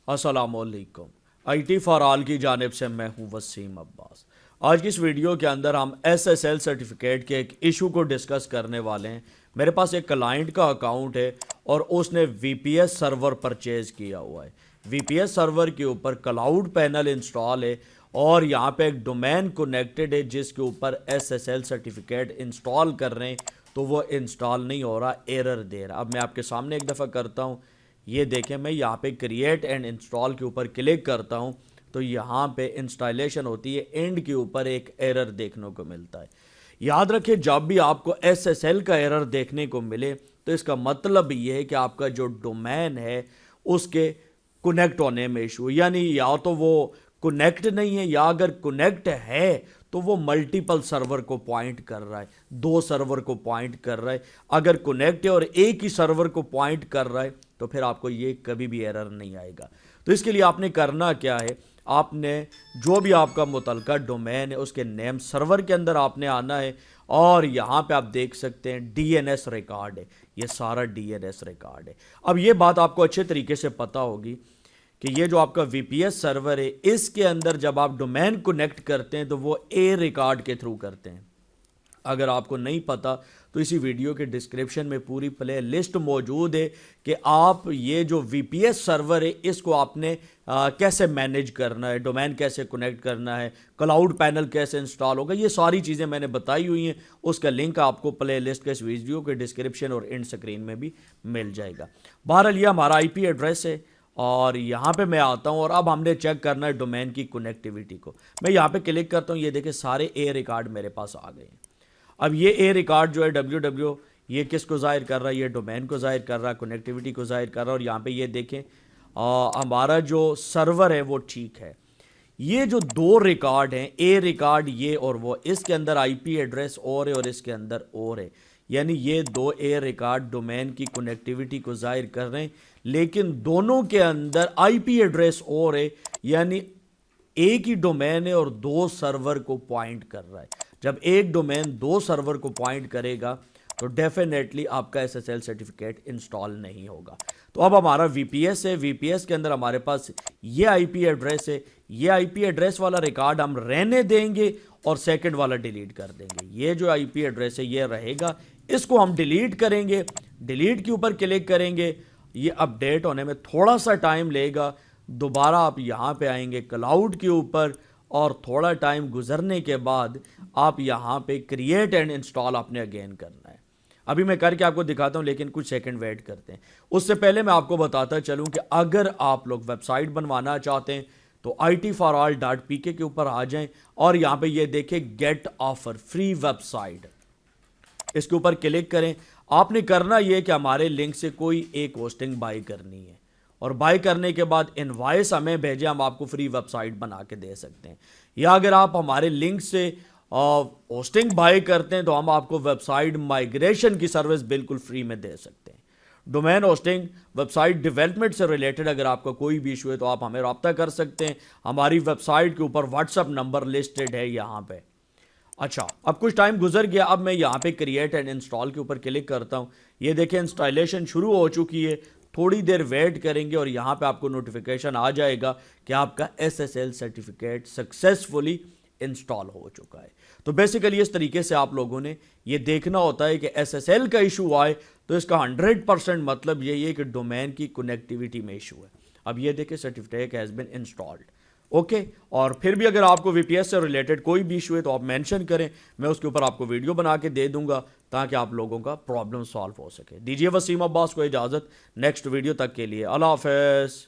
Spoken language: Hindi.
अस्सलामुअलैकुम। IT फॉर ऑल की जानिब से मैं हूं वसीम अब्बास। आज की इस वीडियो के अंदर हम SSL सर्टिफिकेट के एक इशू को डिस्कस करने वाले हैं। मेरे पास एक क्लाइंट का अकाउंट है और उसने VPS सर्वर परचेज किया हुआ है। VPS सर्वर के ऊपर क्लाउड पैनल इंस्टॉल है और यहाँ पे एक डोमेन कनेक्टेड है जिसके ऊपर SSL सर्टिफिकेट इंस्टॉल कर रहे हैं, तो वो इंस्टॉल नहीं हो रहा, एरर दे रहा। अब मैं आपके सामने एक दफ़ा करता हूँ। ये देखें, मैं यहाँ पे क्रिएट एंड इंस्टॉल के ऊपर क्लिक करता हूँ तो यहाँ पे इंस्टॉलेशन होती है, एंड के ऊपर एक एरर देखने को मिलता है। याद रखें, जब भी आपको SSL का एरर देखने को मिले तो इसका मतलब ये है कि आपका जो डोमेन है उसके कनेक्ट होने में इशू, यानी या तो वो कनेक्ट नहीं है या अगर कनेक्ट है तो वो मल्टीपल सर्वर को पॉइंट कर रहा है, दो सर्वर को पॉइंट कर रहा है। अगर कनेक्ट है और एक ही सर्वर को पॉइंट कर रहा है तो फिर आपको ये कभी भी एरर नहीं आएगा। तो इसके लिए आपने करना क्या है, आपने जो भी आपका मुतलका डोमेन है उसके नेम सर्वर के अंदर आपने आना है और यहाँ पे आप देख सकते हैं DNS रिकॉर्ड है, ये सारा DNS रिकॉर्ड है। अब ये बात आपको अच्छे तरीके से पता होगी कि ये जो आपका VPS सर्वर है इसके अंदर जब आप डोमेन कनेक्ट करते हैं तो वो ए रिकॉर्ड के थ्रू करते हैं। अगर आपको नहीं पता तो इसी वीडियो के डिस्क्रिप्शन में पूरी प्ले लिस्ट मौजूद है कि आप ये जो VPS सर्वर है इसको आपने कैसे मैनेज करना है, डोमेन कैसे कनेक्ट करना है, क्लाउड पैनल कैसे इंस्टॉल होगा, ये सारी चीज़ें मैंने बताई हुई हैं। उसका लिंक आपको प्ले लिस्ट के इस वीडियो के डिस्क्रिप्शन और एंड स्क्रीन में भी मिल जाएगा। बहरहाल ये हमारा IP एड्रेस है और यहाँ पे मैं आता हूँ और अब हमने चेक करना है डोमेन की कनेक्टिविटी को। मैं यहाँ पे क्लिक करता हूँ, ये देखें सारे ए रिकॉर्ड मेरे पास आ गए हैं। अब ये ए रिकॉर्ड जो है www, ये किसको ज़ाहिर कर रहा है, ये डोमेन को ज़ाहिर कर रहा है, कनेक्टिविटी को ज़ाहिर कर रहा है। और यहाँ पे ये देखें हमारा जो सर्वर है वो ठीक है। ये जो दो रिकॉर्ड हैं, ए रिकॉर्ड ये और वो, इसके अंदर IP एड्रेस और है और इसके अंदर और है, यानी ये दो ए रिकॉर्ड डोमेन की कनेक्टिविटी को जाहिर कर रहे हैं, लेकिन दोनों के अंदर IP एड्रेस और है, यानी एक ही डोमेन है और दो सर्वर को पॉइंट कर रहा है। जब एक डोमेन दो सर्वर को पॉइंट करेगा तो डेफिनेटली आपका SSL सर्टिफिकेट इंस्टॉल नहीं होगा। तो अब हमारा VPS है, VPS के अंदर हमारे पास ये IP एड्रेस है, ये IP एड्रेस वाला रिकॉर्ड हम रहने देंगे और सेकंड वाला डिलीट कर देंगे। ये जो IP एड्रेस है ये रहेगा, इसको हम डिलीट करेंगे। डिलीट के ऊपर क्लिक करेंगे, ये अपडेट होने में थोड़ा सा टाइम लेगा। दोबारा आप यहाँ पे आएंगे क्लाउड के ऊपर और थोड़ा टाइम गुजरने के बाद आप यहाँ पे क्रिएट एंड इंस्टॉल आपने अगेन करना है। अभी मैं करके आपको दिखाता हूँ, लेकिन कुछ सेकंड वेट करते हैं। उससे पहले मैं आपको बताता चलूँ कि अगर आप लोग वेबसाइट बनवाना चाहते हैं तो itforall.pk के ऊपर आ जाएं और यहाँ पे ये देखें गेट ऑफर फ्री वेबसाइट, इसके ऊपर क्लिक करें। आपने करना ये कि हमारे लिंक से कोई एक होस्टिंग बाई करनी है और बाय करने के बाद इनवॉइस हमें भेजें, हम आपको फ्री वेबसाइट बना के दे सकते हैं। या अगर आप हमारे लिंक से होस्टिंग बाय करते हैं तो हम आपको वेबसाइट माइग्रेशन की सर्विस बिल्कुल फ्री में दे सकते हैं। डोमेन होस्टिंग, वेबसाइट डेवलपमेंट से रिलेटेड अगर आपका कोई भी इशू है तो आप हमें रब्ता कर सकते हैं। हमारी वेबसाइट के ऊपर WhatsApp नंबर लिस्टेड है यहाँ पे। अच्छा, अब कुछ टाइम गुजर गया, अब मैं यहाँ पे क्रिएट एंड इंस्टॉल के ऊपर क्लिक करता हूँ। ये देखें इंस्टॉलेशन शुरू हो चुकी है। थोड़ी देर वेट करेंगे और यहाँ पे आपको नोटिफिकेशन आ जाएगा कि आपका SSL सर्टिफिकेट सक्सेसफुली इंस्टॉल हो चुका है। तो बेसिकली इस तरीके से आप लोगों ने ये देखना होता है कि SSL का इशू आए तो इसका 100% मतलब यही है कि डोमेन की कनेक्टिविटी में इशू है। अब ये देखिए certificate has been installed, okay. और फिर भी अगर आपको VPS से रिलेटेड कोई भी इशू है तो आप मेंशन करें, मैं उसके ऊपर आपको वीडियो बना के दे दूंगा ताकि आप लोगों का प्रॉब्लम सॉल्व हो सके। दीजिए वसीम अब्बास को इजाज़त, नेक्स्ट वीडियो तक के लिए अल्लाह हाफ़िज़।